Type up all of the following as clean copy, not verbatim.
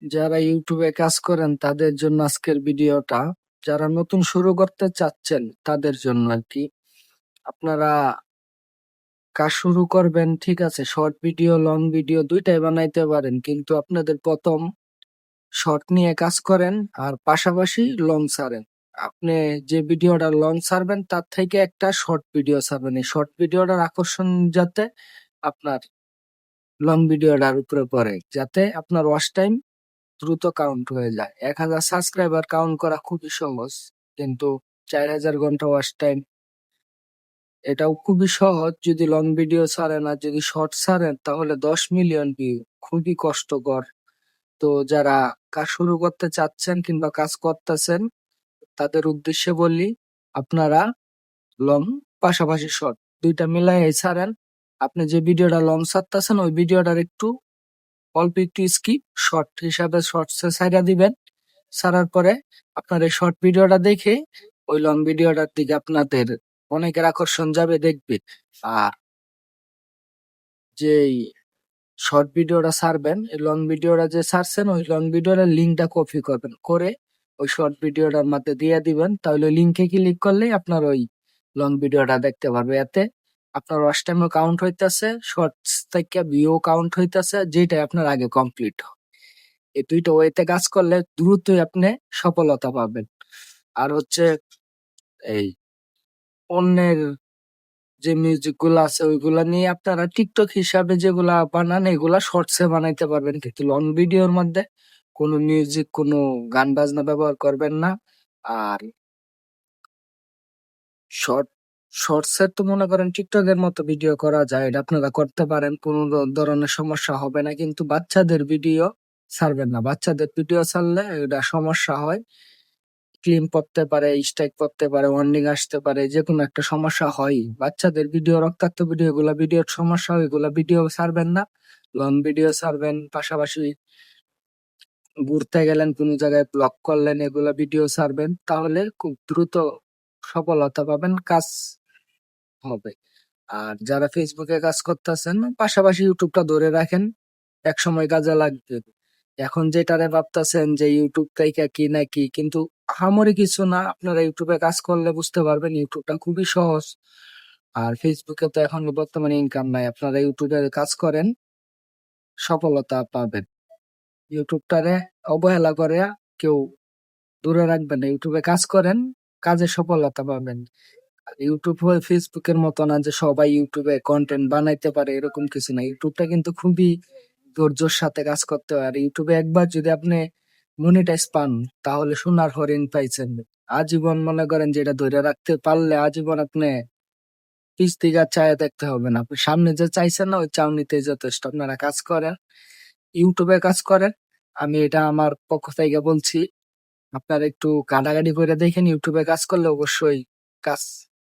যারা ইউটিউবে কাজ করেন তাদের জন্য আজকের ভিডিওটা। যারা নতুন শুরু করতে চাচ্ছেন তাদের জন্য আর কি। আপনারা কাজ শুরু করবেন, ঠিক আছে, শর্ট ভিডিও লং ভিডিও দুইটাই বানাইতে পারেন, কিন্তু আপনাদের প্রথম শর্ট নিয়ে কাজ করেন আর পাশাপাশি লং ছাড়েন। আপনি যে ভিডিওটা লং ছাড়বেন তার থেকে একটা শর্ট ভিডিও ছাড়বেন, এই শর্ট ভিডিওটার আকর্ষণ যাতে আপনার লং ভিডিওটার উপরে পড়ে, যাতে আপনার ওয়াচ টাইম দ্রুত কাউন্ট হয়ে যায়। 1000 সাবস্ক্রাইবার কাউন্ট করা খুবই সহজ, কিন্তু 4000 ঘন্টা ওয়াচ টাইম এটাও খুবই সহজ যদি লং ভিডিও ছাড়েন। আর যদি শর্ট ছাড়েন তাহলে 10 মিলিয়ন ভিউ, খুবই কষ্টকর। তো যারা কাজ শুরু করতে চাচ্ছেন কিংবা কাজ করতেছেন তাদের উদ্দেশ্যে বলি, আপনারা লং পাশাপাশি শর্ট দুইটা মিলাই ছাড়েন। আপনি যে ভিডিওটা লং ছাড়তেছেন ওই ভিডিওটার একটু অল্প একটু স্কিপ শর্ট হিসাবে শর্টসে ছাইড়া দিবেন। ছাড়ার পরে আপনার এই শর্ট ভিডিওটা দেখে ওই লং ভিডিওটার দিকে আপনাদের অনেকের আকর্ষণ যাবে, দেখবে। আর যেই শর্ট ভিডিওটা ছাড়বেন, এই লং ভিডিওটা যে ছাড়ছেন ওই লং ভিডিওটার লিঙ্কটা কপি করবেন, করে ওই শর্ট ভিডিওটার মধ্যে দিয়ে দিবেন। তাহলে লিঙ্কে ক্লিক করলে আপনার ওই লং ভিডিওটা দেখতে পারবে। এতে আপনার ওয়াচ টাইমও কাউন্ট হইতাছে, শর্টস থেকে ভিউ কাউন্ট হইতাছে, যেটাই আপনার আগে কমপ্লিট। এই দুইটা ওয়েতে কাজ করলে দ্রুতই আপনি সফলতা পাবেন। আর হচ্ছে এই অন্যের যে মিউজিক গুলা আছে ওইগুলা নিয়ে আপনারা টিকটক হিসাবে যেগুলা বানান এগুলা শর্টসে বানাইতে পারবেন, কিন্তু লং ভিডিওর মধ্যে কোনো মিউজিক কোনো গান বাজনা ব্যবহার করবেন না। আর শর্ট শর্টসের তো মনে করেন টিকটকের মতো ভিডিও করা যায়, এটা আপনারা করতে পারেন, কোনো ধরনের সমস্যা হবে না। কিন্তু বাচ্চাদের ভিডিও ছাড়বেন না, বাচ্চাদের ভিডিও ছাড়লে এটা সমস্যা হয়, ক্লিম পড়তে পারে, স্ট্রাইক পড়তে পারে, ওয়ার্নিং আসতে পারে, যে কোনো একটা সমস্যা হয়। বাচ্চাদের ভিডিও, রক্তাক্ত ভিডিও, এগুলা ভিডিওর সমস্যা হয়, এগুলা ভিডিও ছাড়বেন না। লং ভিডিও ছাড়বেন, পাশাপাশি ঘুরতে গেলেন কোনো জায়গায় ব্লগ করলেন এগুলা ভিডিও ছাড়বেন, তাহলে খুব দ্রুত সফলতা পাবেন, কাজ হবে। আর যারা ফেসবুকে কাজ করতেছেন পাশাপাশি ইউটিউবটা ধরে রাখেন, এক সময় কাজে লাগবে। এখন যেটারে ভাবতেছেন যে ইউটিউব থেকে কি না কি, কিন্তু আহামরি কিছু না, আপনারা ইউটিউবে কাজ করলে বুঝতে পারবেন ইউটিউবটা খুবই সহজ। আর ফেসবুকে তো এখন বর্তমানে ইনকাম নাই, আপনারা ইউটিউবে কাজ করেন, সফলতা পাবেন। ইউটিউবটারে অবহেলা করে কেউ দূরে রাখবেন না, ইউটিউবে কাজ করেন, কাজে সফলতা পাবেন। আর ইউটিউব হয়ে ফেসবুকের মতো না যে সবাই ইউটিউবে কন্টেন্ট বানাইতে পারে, এরকম কিছু না। ইউটিউবটা কিন্তু খুবই ধৈর্যের সাথে কাজ করতে হয়। আর ইউটিউবে একবার যদি আপনি মনিটাইজ পান তাহলে সোনার হরিণ পাইছেন। আজীবন মনে করেন যেটা ধরে রাখতে পারলে আজীবন আপনি পিছ দিকে চায় দেখতে হবে না, আপনি সামনে যে চাইছেন না ওই চাউনিতে যথেষ্ট। আপনারা কাজ করেন, ইউটিউবে কাজ করেন, আমি এটা আমার পক্ষ থেকে বলছি। আপনারা একটু কাটাকাটি করে দেখেন, ইউটিউবে কাজ করলে অবশ্যই কাজ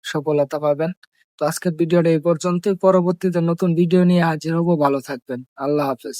সফলতা পাবেন। তো আজকের ভিডিওটা এই পর্যন্তই, পরবর্তীতে নতুন ভিডিও নিয়ে হাজির হবো। ভালো থাকবেন, আল্লাহ হাফেজ।